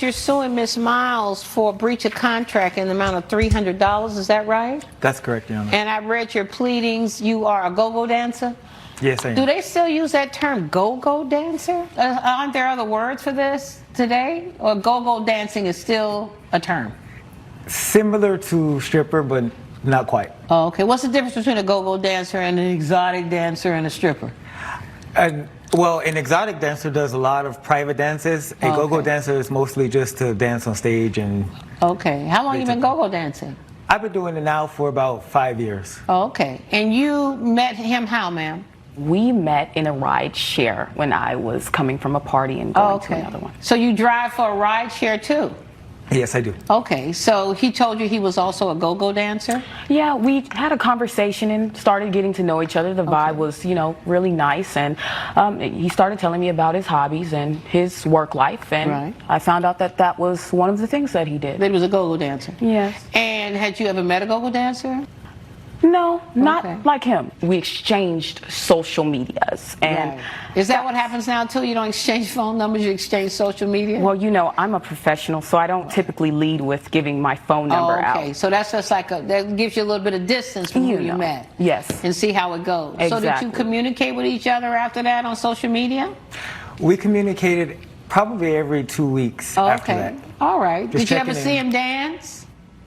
You're suing Miss Miles for breach of contract in the amount of $300, is that right? That's correct, Your Honor. And I read your pleadings, you are a go-go dancer? Yes, I am. Do they still use that term, go-go dancer? Aren't there other words for this today? Or go-go dancing is still a term? Similar to stripper, but not quite. Oh, okay. What's the difference between a go-go dancer and an exotic dancer and a stripper? Well, an exotic dancer does a lot of private dances. A go-go dancer is mostly just to dance on stage. And okay. How long you been go-go dancing? I've been doing it now for about 5 years. Oh, okay. And you met him how, ma'am? We met in a ride share when I was coming from a party and going to another one. So you drive for a ride share too? Yes, I do. Okay, so he told you he was also a go-go dancer? Yeah, we had a conversation and started getting to know each other. The vibe was, you know, really nice, and he started telling me about his hobbies and his work life, and I found out that that was one of the things that he did. That he was a go-go dancer? Yes. And had you ever met a go-go dancer? No, not like him. We exchanged social medias. And is that what happens now too? You don't exchange phone numbers, you exchange social media? Well, you know, I'm a professional, so I don't typically lead with giving my phone number out. Okay, so that's just like that gives you a little bit of distance from who you met. Yes. And see how it goes. Exactly. So did you communicate with each other after that on social media? We communicated probably every 2 weeks after that. All right. Just did you ever checking see in. him dance?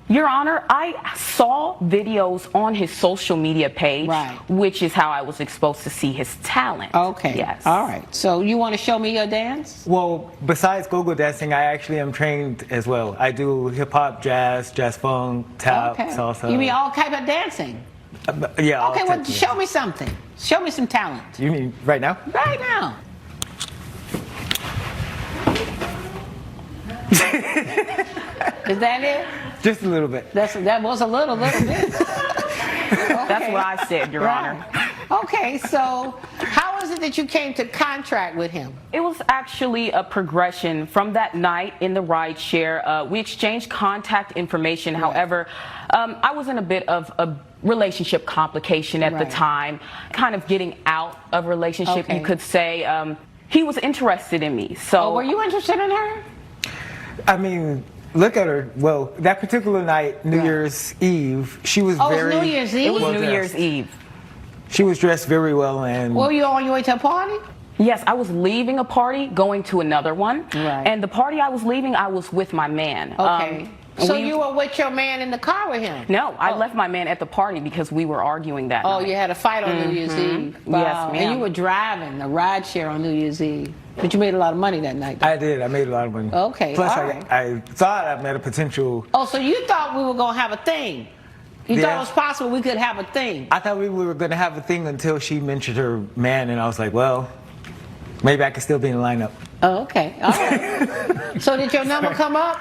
Your Honor, I saw videos on his social media page, which is how I was exposed to see his talent. Okay. Yes. All right. So you want to show me your dance? Well, besides go-go dancing, I actually am trained as well. I do hip-hop, jazz funk, tap, salsa. You mean all type of dancing? Yeah. Okay, well, show me something. Show me some talent. You mean right now? Right now. Is that it? Just a little bit. That was a little bit. That's what I said, Your Honor. Okay, so how is it that you came to contract with him? It was actually a progression from that night in the ride share. We exchanged contact information. However, I was in a bit of a relationship complication at the time, kind of getting out of relationship, you could say. He was interested in me. So were you interested in her? I mean, look at her. Well, that particular night, New Year's Eve, she was very... It was New Year's Eve? It was New Year's Eve. She was dressed very well and... Were you on your way to a party? Yes, I was leaving a party, going to another one. And the party I was leaving, I was with my man. Okay. So you were with your man in the car with him? No, I left my man at the party because we were arguing that night. You had a fight on New Year's Eve? Wow. Yes, ma'am. And you were driving the ride share on New Year's Eve. But you made a lot of money that night, though. I did. I made a lot of money. Okay, Plus, all right. I thought I met a potential... Oh, so you thought we were going to have a thing? You thought it was possible we could have a thing? I thought we were going to have a thing until she mentioned her man, and I was like, well, maybe I could still be in the lineup. Oh, okay. All right. So did your number come up?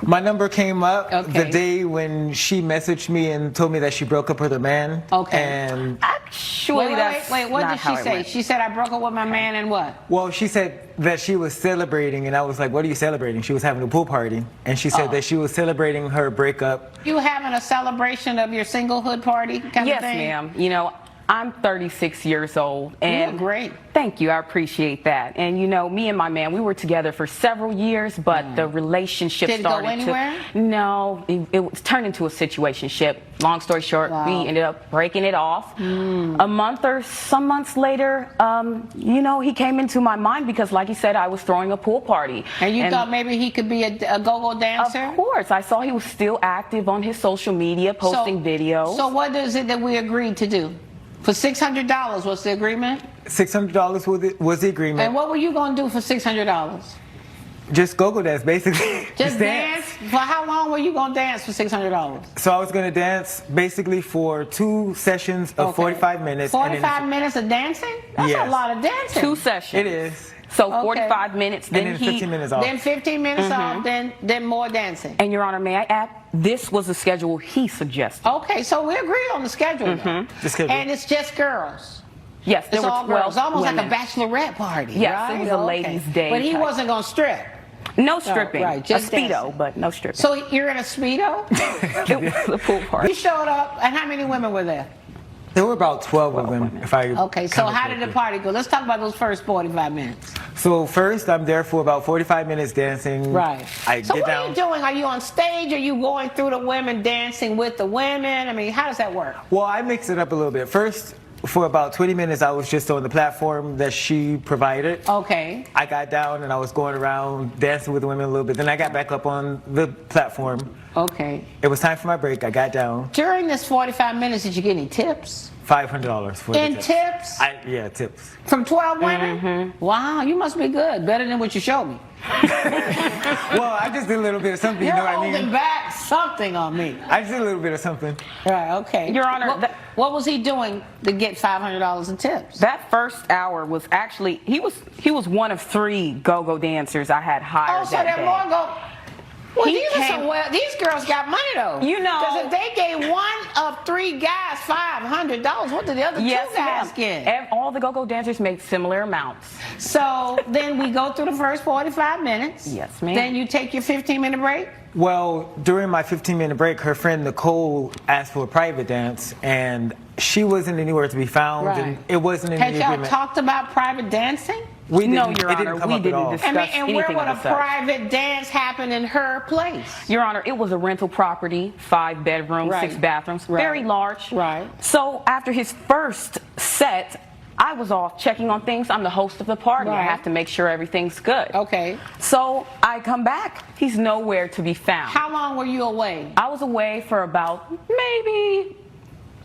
My number came up the day when she messaged me and told me that she broke up with her man. Okay. And actually, wait, what did she say? She said, I broke up with my man and what? Well, she said that she was celebrating, and I was like, what are you celebrating? She was having a pool party, and she said that she was celebrating her breakup. You having a celebration of your singlehood party kind of thing? Yes, ma'am. You know, I'm 36 years old. And you look great. Thank you. I appreciate that. And, you know, me and my man, we were together for several years, but the relationship started go anywhere? No, it was turned into a situationship. Long story short, we ended up breaking it off. A month or some months later, you know, he came into my mind because, like you said, I was throwing a pool party. And you thought maybe he could be a go-go dancer? Of course. I saw he was still active on his social media, posting videos. So what is it that we agreed to do? For $600, what's the agreement? $600 was the agreement. And what were you going to do for $600? Just go-go dance, basically. Just dance? For how long were you going to dance for $600? So I was going to dance basically for 2 sessions of 45 minutes. 45 minutes of dancing? That's a lot of dancing. 2 sessions. It is. So 45 minutes, then 15 minutes off. Then 15 minutes off, then more dancing. And Your Honor, may I add, this was the schedule he suggested. Okay, so we agreed on the schedule. The schedule. And it's just girls. Yes, there It's were all 12 girls. Almost women. like a bachelorette party. Yes, right? it was a ladies' day. But he type. wasn't going to strip. No stripping. Just a Speedo, dancing. but no stripping. So you're in a Speedo? It was a pool party. You showed up, and how many women were there? There were about 12 of them, if I Okay, so how did the party go? Let's talk about those first 45 minutes. So first, I'm there for about 45 minutes dancing. Right. I So get what down. are you doing? Are you on stage? Are you going through the women, dancing with the women? I mean, how does that work? Well, I mix it up a little bit. First, for about 20 minutes, I was just on the platform that she provided. Okay. I got down and I was going around dancing with the women a little bit. Then I got back up on the platform. Okay. It was time for my break. I got down. During this 45 minutes, did you get any tips? $500 for the In tips? Yeah, tips. From 12 women? Wow, you must be good. Better than what you showed me. Well, I just did a little bit of something, you You're know what I holding mean? back something on me. I just did a little bit of something. Right, okay. Your Honor, What was he doing to get $500 in tips? That first hour was actually he was one of 3 go-go dancers I had hired. Oh, so that there day. more go. Well, He these are came- these girls got money though. You know- because if they gave one of 3 guys $500, what did the other Yes, 2 guys ma'am. get? All the go-go dancers make similar amounts. So then we go through the first 45 minutes. Yes, ma'am. Then you take your 15-minute break. Well, during my 15-minute break, her friend Nicole asked for a private dance, and she wasn't anywhere to be found, Right. and it wasn't in Had the y'all agreement. talked about private dancing? We No, didn't- Your it Honor, didn't come we up at didn't all. discuss- I mean, and where anything would a of the such. private dance happen in her place? Your Honor, it was a rental property, 5 bedrooms, Right. 6 bathrooms, Right. very large. Right. So after his first set, I was off checking on things. I'm the host of the party. I Right. have to make sure everything's good. Okay. So I come back. He's nowhere to be found. How long were you away? I was away for about maybe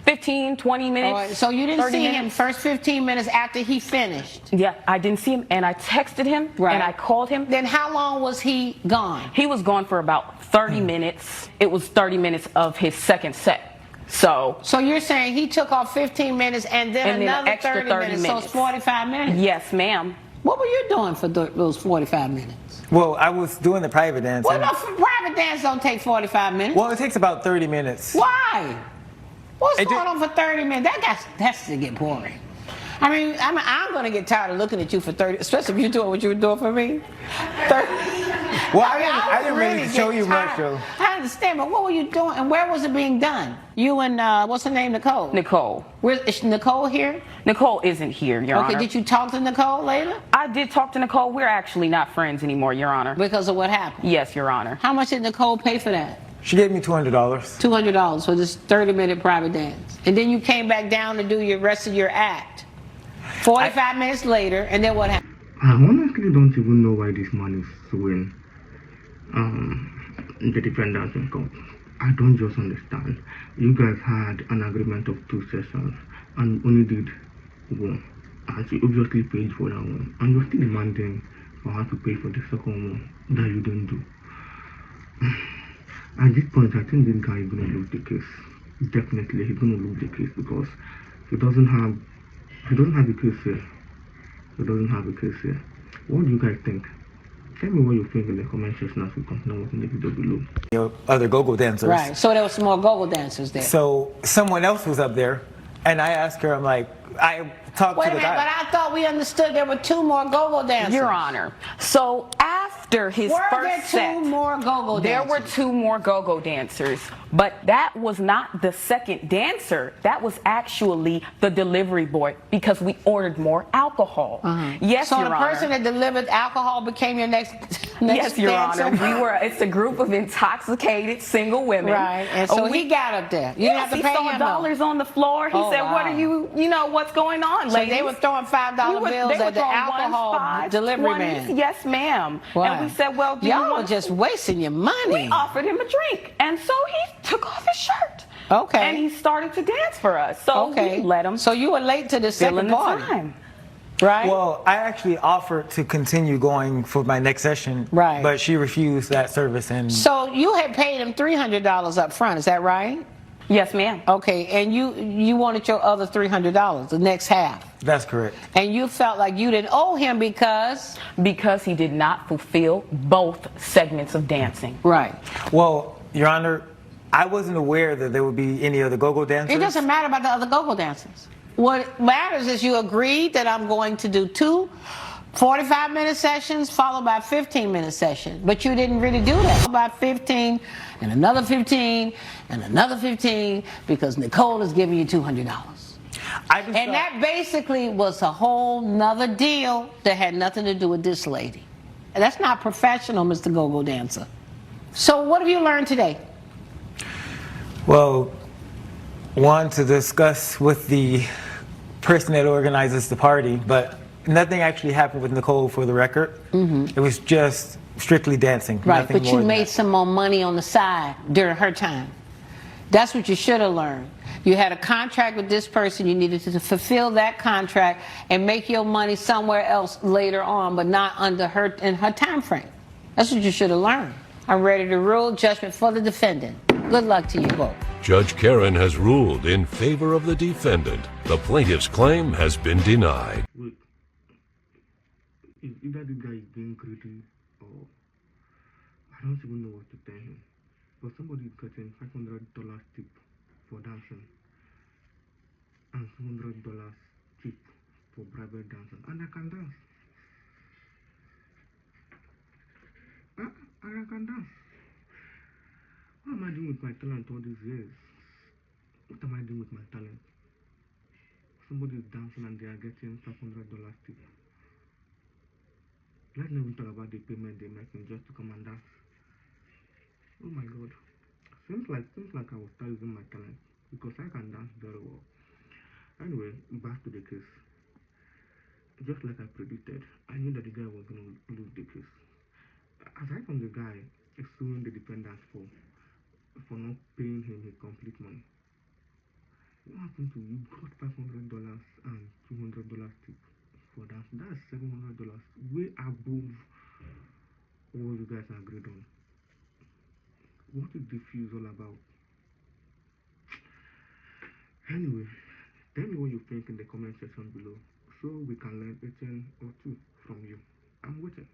15, 20 minutes. All right, so you didn't 30 see him minutes. first 15 minutes after he finished. Yeah, I didn't see him, and I texted him, Right. and I called him. Then how long was he gone? He was gone for about 30 minutes. It was 30 minutes of his second set. So, So you're saying he took off 15 minutes and then And then an another extra 30 30 minutes. So it's minutes. 45 minutes. yes, ma'am. What were you doing for those 45 minutes? Well, I was doing the private dance. Well, and- no, private dance don't take 45 minutes. well, it takes about 30 minutes. Why? What's It going did- on for 30 minutes? That's to get boring. I'm going to get tired of looking at you for 30, especially if you're doing what you were doing for me. 30. Well, I didn't really get show you much, tired. though. I understand, but what were you doing and where was it being done? You and, what's her name, Nicole? Nicole. Is Nicole here? Nicole isn't here, Your Okay, Honor. did you talk to Nicole later? I did talk to Nicole. We're actually not friends anymore, Your Honor. Because of what happened? Yes, Your Honor. How much did Nicole pay for that? She gave me $200. $200 for this 30-minute private dance. And then you came back down to do your rest of your act. 45 minutes later, and then what happened? I honestly don't even know why this man is suing the defendants in court. I don't just understand. You guys had an agreement of 2 sessions and only did 1. And she obviously paid for that one. And you're still demanding for her to pay for the second one that you didn't do. At this point, I think this guy is going to lose the case. Definitely, he's going to lose the case because he doesn't have a case here. He doesn't have a case here. What do you guys think? Tell me what you think in the comment section as we continue watching the video below. Other go-go dancers. Right, so there was some more go-go dancers there. So someone else was up there, and I asked her, I talked Wait to a the minute, but guy. I thought we understood there were 2 more go-go dancers. Your Honor. So after his Were first there 2 set, more go-go there dancers? were 2 more go-go dancers, but that was not the second dancer. That was actually the delivery boy because we ordered more alcohol. Yes, So Your the Honor. person that delivered alcohol became your next Yes, Your dancer? Honor. It's a group of intoxicated single women. Right, and so We- he got up there. You Yes, didn't have to he pay saw him, though. dollars on the floor. He Oh, said, "What wow. are what's going on, So ladies?" they were throwing $5 bills They were at the throwing alcohol 1s, 5s, delivery 20s. man. Yes, ma'am. Wow. And we said, "Well, do you y'all were want just wasting your money. We offered him a drink, and so he took off his shirt. Okay. And he started to dance for us. So Okay. we let him So you were late to the fill in second the party, time. right? Well, I actually offered to continue going for my next session, Right. but she refused that service. And So you had paid him $300 up front, is that right? Yes, ma'am. Okay, and you wanted your other $300, the next half. that's correct. And you felt like you didn't owe him because... Because he did not fulfill both segments of dancing. Right. Well, Your Honor, I wasn't aware that there would be any other go-go dancers. It doesn't matter about the other go-go dancers. What matters is you agreed that I'm going to do 2 45-minute sessions followed by a 15-minute session. But you didn't really do that. About 15 and another 15 and another 15 because Nicole is giving you $200. I just And thought- that basically was a whole nother deal that had nothing to do with this lady. And that's not professional, Mr. Go-Go Dancer. So what have you learned today? Well, one, to discuss with the person that organizes the party, but nothing actually happened with Nicole for the record. It was just strictly dancing. Right, nothing but more you than made that. some more money on the side during her time. That's what you should have learned. You had a contract with this person, you needed to fulfill that contract and make your money somewhere else later on, but not under her in her time frame. That's what you should have learned. I'm ready to rule judgment for the defendant. Good luck to you both. Judge Karen has ruled in favor of the defendant. The plaintiff's claim has been denied. Wait, either the guy is being greedy or I don't even know what to tell him. But somebody is getting $500 tip for dancing and $200 tip for private dancing, and I can dance. I can dance. What am I doing with my talent all these years? What am I doing with my talent? Somebody is dancing and they are getting $500 tip. Let's not even talk about the payment they make me just to come and dance. Oh my God. Seems like I will start using my talent because I can dance very well. Anyway, back to the case. Just like I predicted, I knew that the guy was going to lose the case. Aside from the guy suing the defendant for not paying him his complete money, what happened to you? Got $500 and $200 tip for that. That's $700, way above what you guys agreed on. What is the fuse all about? Anyway, tell me what you think in the comment section below so we can learn a thing or two from you. I'm waiting.